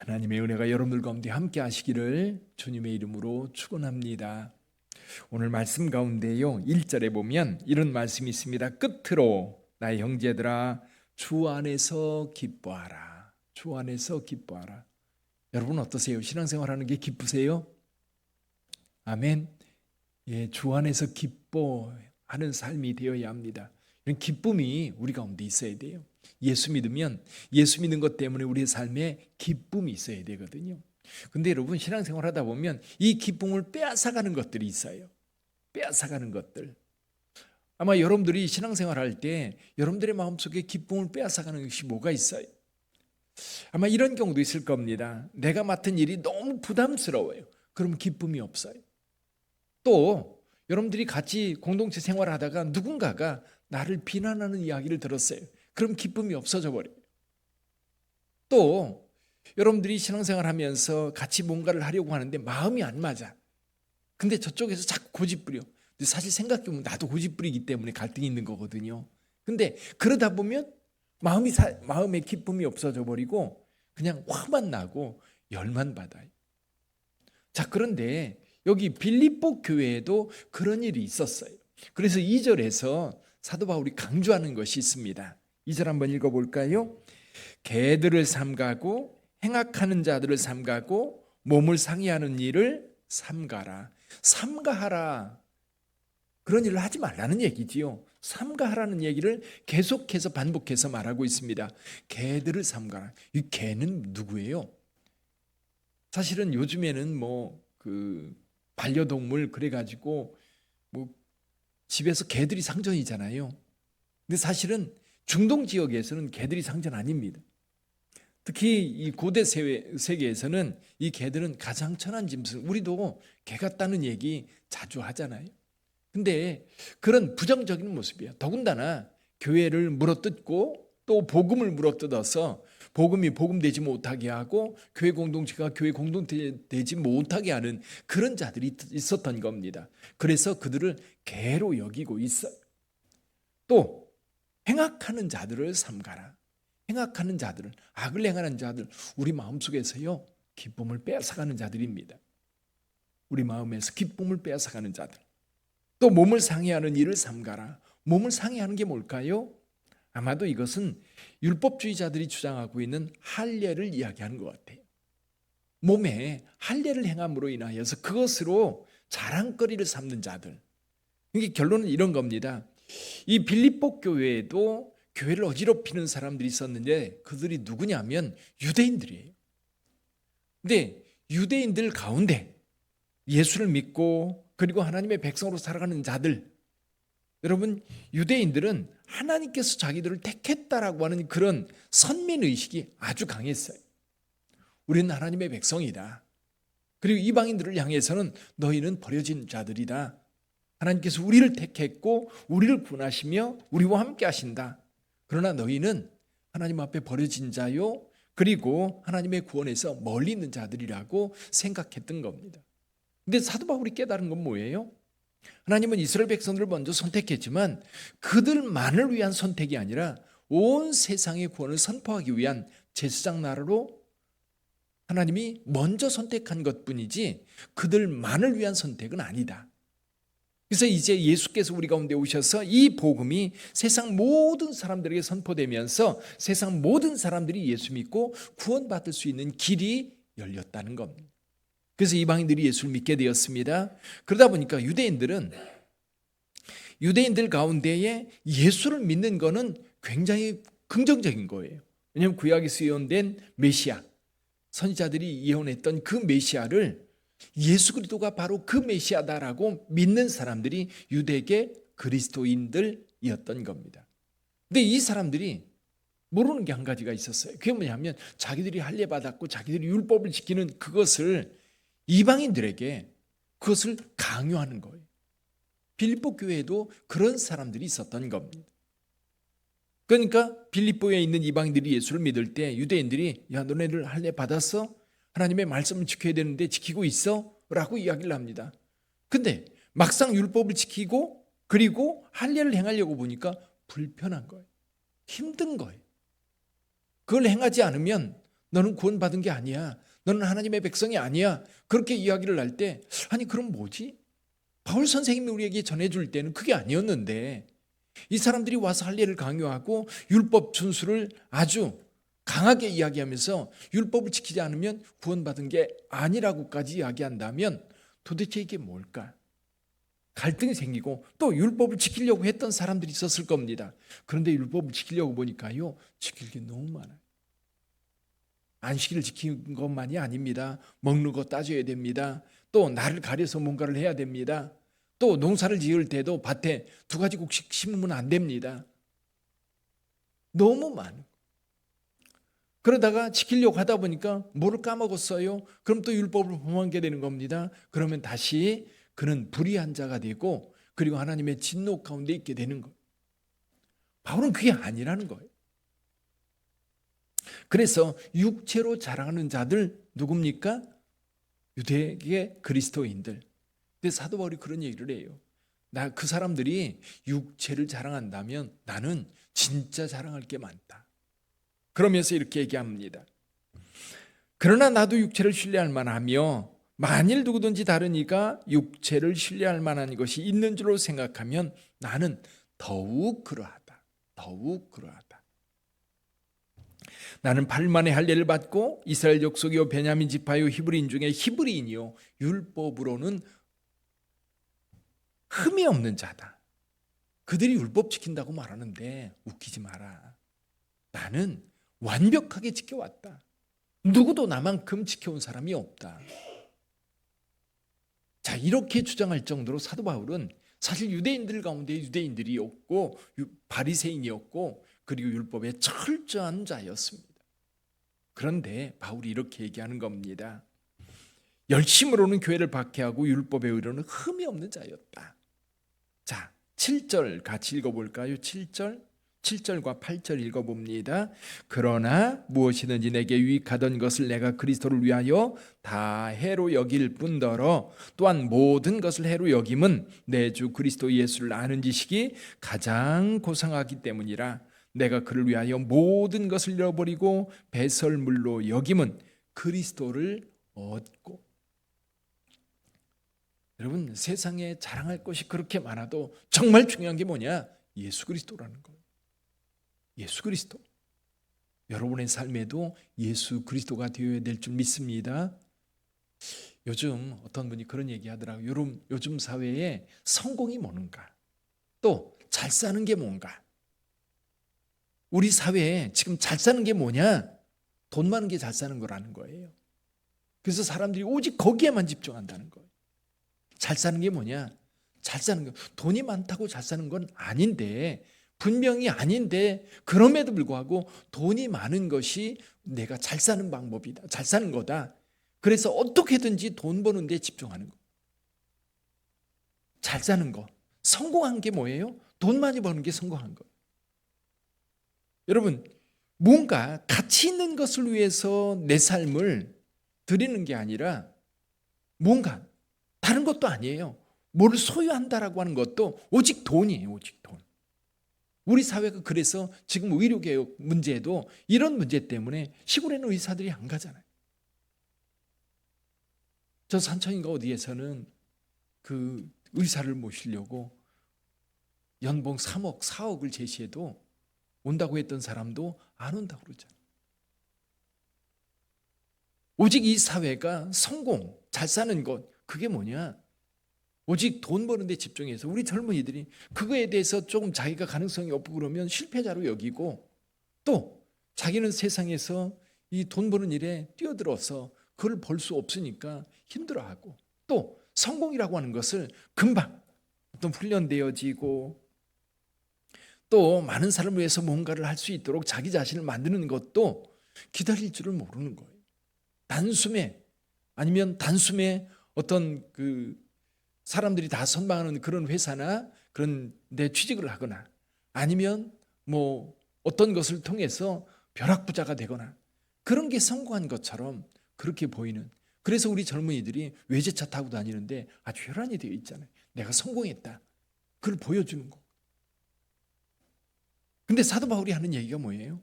하나님의 은혜가 여러분들 가운데 함께 하시기를 주님의 이름으로 축원합니다. 오늘 말씀 가운데요 1절에 보면 이런 말씀이 있습니다. 끝으로 나의 형제들아 주 안에서 기뻐하라. 주 안에서 기뻐하라. 여러분 어떠세요? 신앙생활하는 게 기쁘세요? 아멘. 예, 주 안에서 기뻐하는 삶이 되어야 합니다. 이런 기쁨이 우리 가운데 있어야 돼요. 예수 믿으면 예수 믿는 것 때문에 우리의 삶에 기쁨이 있어야 되거든요. 근데 여러분 신앙생활 하다 보면 이 기쁨을 빼앗아가는 것들이 있어요. 빼앗아가는 것들. 아마 여러분들이 신앙생활 할 때 여러분들의 마음속에 기쁨을 빼앗아가는 것이 뭐가 있어요? 아마 이런 경우도 있을 겁니다. 내가 맡은 일이 너무 부담스러워요. 그럼 기쁨이 없어요. 또 여러분들이 같이 공동체 생활을 하다가 누군가가 나를 비난하는 이야기를 들었어요. 그럼 기쁨이 없어져 버려요. 또 여러분들이 신앙생활 하면서 같이 뭔가를 하려고 하는데 마음이 안 맞아. 근데 저쪽에서 자꾸 고집부려. 근데 사실 생각해보면 나도 고집부리기 때문에 갈등이 있는 거거든요. 근데 그러다 보면 마음에 기쁨이 없어져 버리고 그냥 화만 나고 열만 받아요. 자, 그런데 여기 빌립보 교회에도 그런 일이 있었어요. 그래서 2절에서 사도 바울이 강조하는 것이 있습니다. 2절 한번 읽어볼까요? 개들을 삼가고 행악하는 자들을 삼가고 몸을 상해하는 일을 삼가라. 삼가하라. 그런 일을 하지 말라는 얘기지요. 삼가하라는 얘기를 계속해서 반복해서 말하고 있습니다. 개들을 삼가라. 이 개는 누구예요? 사실은 요즘에는 반려동물 그래가지고 집에서 개들이 상전이잖아요. 근데 사실은 중동 지역에서는 개들이 상전 아닙니다. 특히 이 고대 세계에서는 이 개들은 가장 천한 짐승, 우리도 개 같다는 얘기 자주 하잖아요. 근데 그런 부정적인 모습이에요. 더군다나 교회를 물어뜯고 또 복음을 물어뜯어서 복음이 복음되지 못하게 하고 교회 공동체가 교회 공동체되지 못하게 하는 그런 자들이 있었던 겁니다. 그래서 그들을 개로 여기고 있어요. 또 행악하는 자들을 삼가라. 행악하는 자들을, 악을 행하는 자들, 우리 마음속에서요 기쁨을 빼앗아가는 자들입니다. 우리 마음에서 기쁨을 빼앗아가는 자들. 또 몸을 상해하는 일을 삼가라. 몸을 상해하는 게 뭘까요? 아마도 이것은 율법주의자들이 주장하고 있는 할례를 이야기하는 것 같아요. 몸에 할례를 행함으로 인하여서 그것으로 자랑거리를 삼는 자들. 이게 결론은 이런 겁니다. 이 빌립보 교회에도 교회를 어지럽히는 사람들이 있었는데 그들이 누구냐면 유대인들이에요. 근데 유대인들 가운데 예수를 믿고 그리고 하나님의 백성으로 살아가는 자들, 여러분 유대인들은 하나님께서 자기들을 택했다라고 하는 그런 선민의식이 아주 강했어요. 우리는 하나님의 백성이다. 그리고 이방인들을 향해서는 너희는 버려진 자들이다. 하나님께서 우리를 택했고 우리를 구원하시며 우리와 함께 하신다. 그러나 너희는 하나님 앞에 버려진 자요 그리고 하나님의 구원에서 멀리 있는 자들이라고 생각했던 겁니다. 근데 사도 바울이 깨달은 건 뭐예요? 하나님은 이스라엘 백성들을 먼저 선택했지만 그들만을 위한 선택이 아니라 온 세상의 구원을 선포하기 위한 제사장 나라로 하나님이 먼저 선택한 것뿐이지 그들만을 위한 선택은 아니다. 그래서 이제 예수께서 우리 가운데 오셔서 이 복음이 세상 모든 사람들에게 선포되면서 세상 모든 사람들이 예수 믿고 구원받을 수 있는 길이 열렸다는 겁니다. 그래서 이방인들이 예수를 믿게 되었습니다. 그러다 보니까 유대인들 가운데에 예수를 믿는 것은 굉장히 긍정적인 거예요. 왜냐하면 구약에서 예언된 메시아, 선지자들이 예언했던 그 메시아를 예수 그리스도가 바로 그 메시아다라고 믿는 사람들이 유대계 그리스도인들이었던 겁니다. 근데 이 사람들이 모르는 게 한 가지가 있었어요. 그게 뭐냐면 자기들이 할례 받았고 자기들이 율법을 지키는 그것을 이방인들에게 그것을 강요하는 거예요. 빌립보 교회에도 그런 사람들이 있었던 겁니다. 그러니까 빌립보에 있는 이방인들이 예수를 믿을 때 유대인들이 야 너네들 할례 받았어? 하나님의 말씀을 지켜야 되는데 지키고 있어? 라고 이야기를 합니다. 근데 막상 율법을 지키고 그리고 할례를 행하려고 보니까 불편한 거예요. 힘든 거예요. 그걸 행하지 않으면 너는 구원받은 게 아니야. 너는 하나님의 백성이 아니야. 그렇게 이야기를 할 때 아니 그럼 뭐지? 바울 선생님이 우리에게 전해줄 때는 그게 아니었는데 이 사람들이 와서 할례를 강요하고 율법 준수를 아주 강하게 이야기하면서 율법을 지키지 않으면 구원받은 게 아니라고까지 이야기한다면 도대체 이게 뭘까? 갈등이 생기고 또 율법을 지키려고 했던 사람들이 있었을 겁니다. 그런데 율법을 지키려고 보니까요, 지킬 게 너무 많아요. 안식일을 지키는 것만이 아닙니다. 먹는 거 따져야 됩니다. 또 날을 가려서 뭔가를 해야 됩니다. 또 농사를 지을 때도 밭에 2가지국씩 심으면 안 됩니다. 너무 많아요. 그러다가 지키려고 하다 보니까 뭐를 까먹었어요? 그럼 또 율법을 범하게 되는 겁니다. 그러면 다시 그는 불의한 자가 되고 그리고 하나님의 진노 가운데 있게 되는 거예요. 바울은 그게 아니라는 거예요. 그래서 육체로 자랑하는 자들 누굽니까? 유대계 그리스도인들. 근데 사도 바울이 그런 얘기를 해요. 그 사람들이 육체를 자랑한다면 나는 진짜 자랑할 게 많다. 그러면서 이렇게 얘기합니다. 그러나 나도 육체를 신뢰할 만하며 만일 누구든지 다른 이가 육체를 신뢰할 만한 것이 있는 줄로 생각하면 나는 더욱 그러하다. 더욱 그러하다. 나는 8만의 할례를 받고 이스라엘 족속이요 베냐민 지파요 히브리인 중에 히브리인이요 율법으로는 흠이 없는 자다. 그들이 율법 지킨다고 말하는데 웃기지 마라. 나는 완벽하게 지켜왔다. 누구도 나만큼 지켜온 사람이 없다. 자, 이렇게 주장할 정도로 사도 바울은 사실 유대인들 가운데 유대인들이었고 바리새인이었고 그리고 율법에 철저한 자였습니다. 그런데 바울이 이렇게 얘기하는 겁니다. 열심으로는 교회를 박해하고 율법의 의로는 흠이 없는 자였다. 자, 7절 같이 읽어볼까요? 7절과 8절 읽어봅니다. 그러나 무엇이든지 내게 유익하던 것을 내가 그리스도를 위하여 다 해로 여길 뿐더러 또한 모든 것을 해로 여김은 내 주 그리스도 예수를 아는 지식이 가장 고상하기 때문이라. 내가 그를 위하여 모든 것을 잃어버리고 배설물로 여김은 그리스도를 얻고. 여러분, 세상에 자랑할 것이 그렇게 많아도 정말 중요한 게 뭐냐? 예수 그리스도라는 거예요. 예수 그리스도. 여러분의 삶에도 예수 그리스도가 되어야 될 줄 믿습니다. 요즘 어떤 분이 그런 얘기 하더라고요. 요즘 사회에 성공이 뭔가, 또 잘 사는 게 뭔가. 우리 사회에 지금 잘 사는 게 뭐냐? 돈 많은 게 잘 사는 거라는 거예요. 그래서 사람들이 오직 거기에만 집중한다는 거예요. 잘 사는 게 뭐냐? 잘 사는 거. 돈이 많다고 잘 사는 건 아닌데, 분명히 아닌데, 그럼에도 불구하고 돈이 많은 것이 내가 잘 사는 방법이다. 잘 사는 거다. 그래서 어떻게든지 돈 버는 데 집중하는 거. 잘 사는 거. 성공한 게 뭐예요? 돈 많이 버는 게 성공한 거. 여러분, 뭔가 가치 있는 것을 위해서 내 삶을 드리는 게 아니라 뭔가 다른 것도 아니에요. 뭘 소유한다라고 하는 것도 오직 돈이에요. 오직 돈. 우리 사회가 그래서 지금 의료개혁 문제도 이런 문제 때문에 시골에는 의사들이 안 가잖아요. 저 산청인가 어디에서는 그 의사를 모시려고 연봉 3억, 4억을 제시해도 온다고 했던 사람도 안 온다고 그러잖아요. 오직 이 사회가 성공, 잘 사는 것, 그게 뭐냐? 오직 돈 버는 데 집중해서 우리 젊은이들이 그거에 대해서 조금 자기가 가능성이 없고 그러면 실패자로 여기고, 또 자기는 세상에서 이 돈 버는 일에 뛰어들어서 그걸 벌 수 없으니까 힘들어하고, 또 성공이라고 하는 것을 금방 어떤 훈련되어지고 또 많은 사람을 위해서 뭔가를 할 수 있도록 자기 자신을 만드는 것도 기다릴 줄을 모르는 거예요. 단숨에, 아니면 단숨에 어떤 그 사람들이 다 선망하는 그런 회사나 그런 데 취직을 하거나, 아니면 뭐 어떤 것을 통해서 벼락부자가 되거나, 그런 게 성공한 것처럼 그렇게 보이는. 그래서 우리 젊은이들이 외제차 타고 다니는데 아주 혈안이 되어 있잖아요. 내가 성공했다. 그걸 보여주는 거. 근데 사도 바울이 하는 얘기가 뭐예요?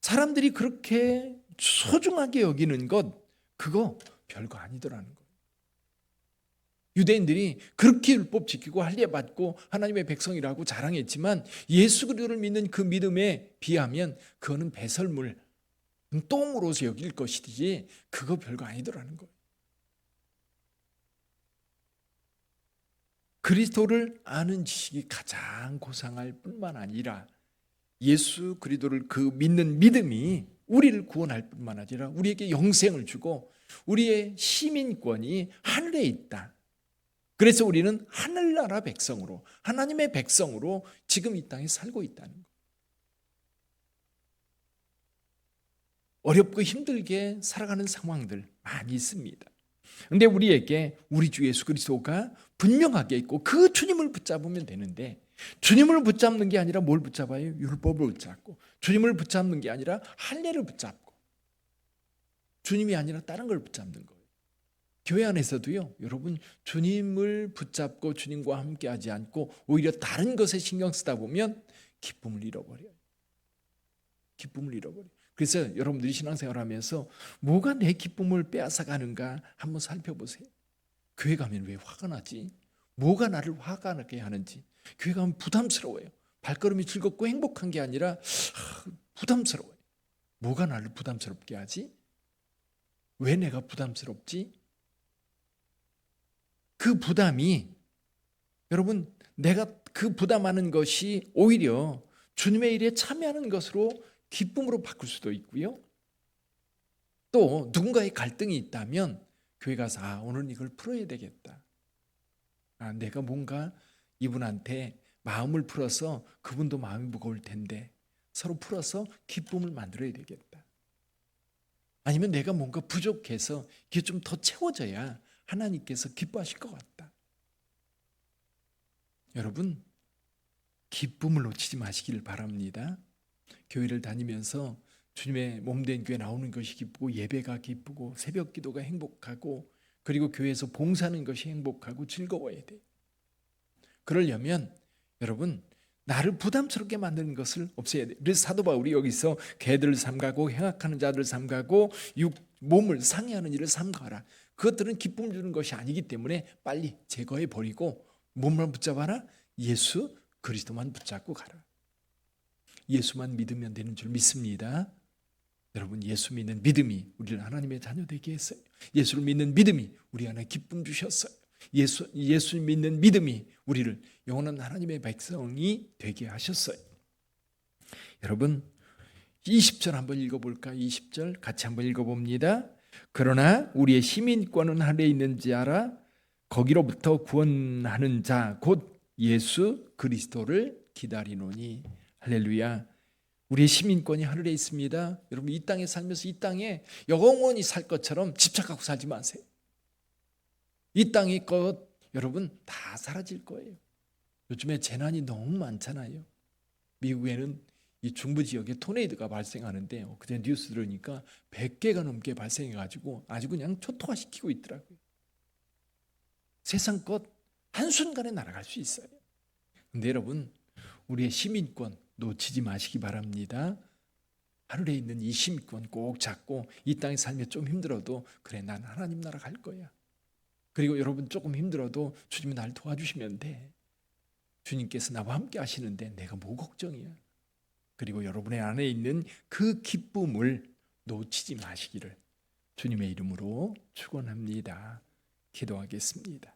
사람들이 그렇게 소중하게 여기는 것, 그거 별거 아니더라는 거예요. 유대인들이 그렇게 율법 지키고 할례 받고 하나님의 백성이라고 자랑했지만 예수 그리스도를 믿는 그 믿음에 비하면 그거는 배설물, 똥으로서 여길 것이지 그거 별거 아니더라는 거예요. 그리스도를 아는 지식이 가장 고상할 뿐만 아니라 예수 그리스도를 그 믿는 믿음이 우리를 구원할 뿐만 아니라 우리에게 영생을 주고 우리의 시민권이 하늘에 있다. 그래서 우리는 하늘나라 백성으로, 하나님의 백성으로 지금 이 땅에 살고 있다는 거예요. 어렵고 힘들게 살아가는 상황들 많이 있습니다. 그런데 우리에게 우리 주 예수 그리스도가 분명하게 있고 그 주님을 붙잡으면 되는데, 주님을 붙잡는 게 아니라 뭘 붙잡아요? 율법을 붙잡고, 주님을 붙잡는 게 아니라 할례를 붙잡고, 주님이 아니라 다른 걸 붙잡는 거예요. 교회 안에서도요, 여러분, 주님을 붙잡고 주님과 함께 하지 않고 오히려 다른 것에 신경 쓰다 보면 기쁨을 잃어버려요. 기쁨을 잃어버려요. 그래서 여러분들이 신앙생활하면서 뭐가 내 기쁨을 빼앗아가는가 한번 살펴보세요. 교회 가면 왜 화가 나지? 뭐가 나를 화가 나게 하는지. 교회 가면 부담스러워요. 발걸음이 즐겁고 행복한 게 아니라 부담스러워요. 뭐가 나를 부담스럽게 하지? 왜 내가 부담스럽지? 그 부담이, 여러분, 내가 그 부담하는 것이 오히려 주님의 일에 참여하는 것으로 기쁨으로 바꿀 수도 있고요. 또 누군가의 갈등이 있다면 교회 가서 오늘 이걸 풀어야 되겠다. 내가 뭔가 이분한테 마음을 풀어서, 그분도 마음이 무거울 텐데 서로 풀어서 기쁨을 만들어야 되겠다. 아니면 내가 뭔가 부족해서 이게 좀 더 채워져야 하나님께서 기뻐하실 것 같다. 여러분, 기쁨을 놓치지 마시기를 바랍니다. 교회를 다니면서 주님의 몸된 교회 나오는 것이 기쁘고, 예배가 기쁘고, 새벽 기도가 행복하고, 그리고 교회에서 봉사하는 것이 행복하고 즐거워야 돼요. 그러려면 여러분, 나를 부담스럽게 만드는 것을 없애야 돼요. 그래서 사도 바울이 여기서 개들을 삼가고 행악하는 자들을 삼가고 몸을 상해하는 일을 삼가라. 그것들은 기쁨 주는 것이 아니기 때문에 빨리 제거해 버리고 몸만 붙잡아라. 예수 그리스도만 붙잡고 가라. 예수만 믿으면 되는 줄 믿습니다. 여러분, 예수 믿는 믿음이 우리를 하나님의 자녀 되게 했어요. 예수를 믿는 믿음이 우리 안에 기쁨 주셨어요. 예수 믿는 믿음이 우리를 영원한 하나님의 백성이 되게 하셨어요. 여러분, 20절 한번 읽어볼까? 20절 같이 한번 읽어봅니다. 그러나 우리의 시민권은 하늘에 있는지 알아? 거기로부터 구원하는 자 곧 예수 그리스도를 기다리노니. 할렐루야. 우리의 시민권이 하늘에 있습니다. 여러분, 이 땅에 살면서 이 땅에 영원히 살 것처럼 집착하고 살지 마세요. 이 땅의 것 여러분 다 사라질 거예요. 요즘에 재난이 너무 많잖아요. 미국에는 이 중부 지역에 토네이도가 발생하는데 그때 뉴스 들으니까 100개가 넘게 발생해가지고 아주 그냥 초토화시키고 있더라고요. 세상 것 한순간에 날아갈 수 있어요. 근데 여러분, 우리의 시민권 놓치지 마시기 바랍니다. 하늘에 있는 이 시민권 꼭 잡고 이 땅에 살면 좀 힘들어도 그래, 난 하나님 나라 갈 거야. 그리고 여러분 조금 힘들어도 주님이 날 도와주시면 돼. 주님께서 나와 함께 하시는데 내가 뭐 걱정이야. 그리고 여러분의 안에 있는 그 기쁨을 놓치지 마시기를 주님의 이름으로 축원합니다. 기도하겠습니다.